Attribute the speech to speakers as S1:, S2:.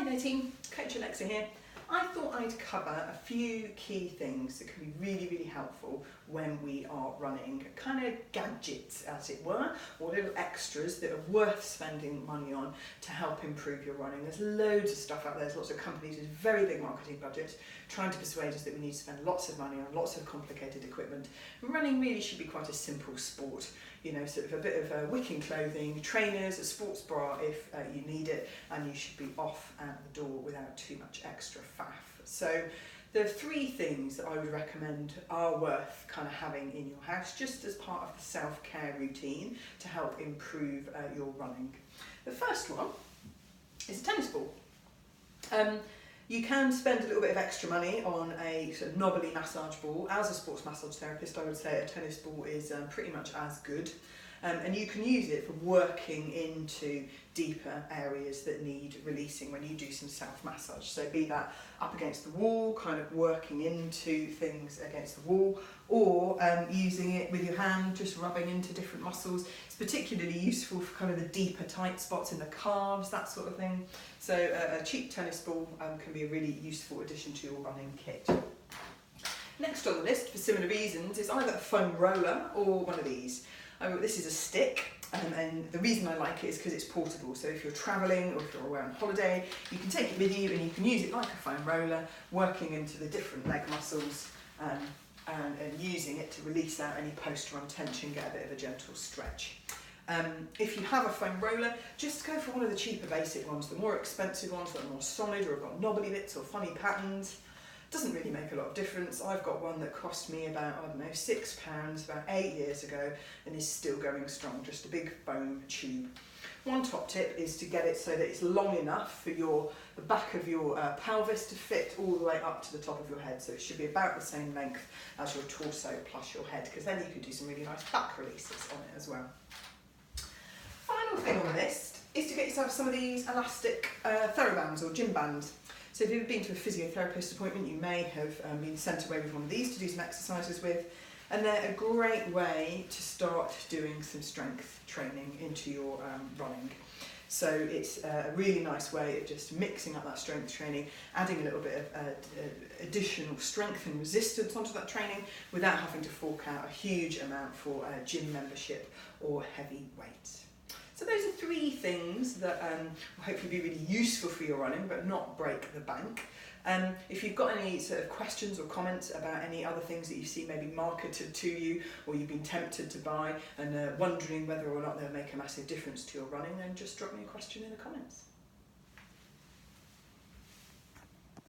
S1: there team, Coach Alexa here. I thought I'd cover a few key things that can be really helpful when we are running, kind of gadgets as it were, or little extras that are worth spending money on to help improve your running. There's loads of stuff out there, there's lots of companies with very big marketing budgets trying to persuade us that we need to spend lots of money on lots of complicated equipment. And running really should be quite a simple sport, you know, sort of a bit of wicking clothing, trainers, a sports bra if you need it, and you should be off out the door without too much extra faff. So there are three things that I would recommend are worth kind of having in your house just as part of the self-care routine to help improve your running. The first one is a tennis ball. You can spend a little bit of extra money on a sort of knobbly massage ball. As a sports massage therapist, I would say a tennis ball is pretty much as good. And you can use it for working into deeper areas that need releasing when you do some self-massage. So be that up against the wall, kind of working into things against the wall, or using it with your hand, just rubbing into different muscles. It's particularly useful for kind of the deeper tight spots in the calves, that sort of thing. So a cheap tennis ball can be a really useful addition to your running kit. Next on the list, for similar reasons, is either a foam roller or one of these. This is a stick, and the reason I like it is because it's portable. So if you're travelling or if you're away on holiday, you can take it with you and you can use it like a foam roller, working into the different leg muscles and using it to release out any post-run tension, get a bit of a gentle stretch. If you have a foam roller, just go for one of the cheaper basic ones. The more expensive ones that are more solid or have got knobbly bits or funny patterns, doesn't really make a lot of difference. I've got one that cost me about, I don't know, £6 about 8 years ago and is still going strong, just a big foam tube. One top tip is to get it so that it's long enough for the back of your pelvis to fit all the way up to the top of your head. So it should be about the same length as your torso plus your head, because then you could do some really nice back releases on it as well. Final thing on the list is to get yourself some of these elastic TheraBands or gym bands. So if you've been to a physiotherapist appointment, you may have been sent away with one of these to do some exercises with, and they're a great way to start doing some strength training into your running. So it's a really nice way of just mixing up that strength training, adding a little bit of additional strength and resistance onto that training without having to fork out a huge amount for gym membership or heavy weights. So those are three things that will hopefully be really useful for your running, but not break the bank. If you've got any sort of questions or comments about any other things that you see maybe marketed to you, or you've been tempted to buy and wondering whether or not they'll make a massive difference to your running, then just drop me a question in the comments.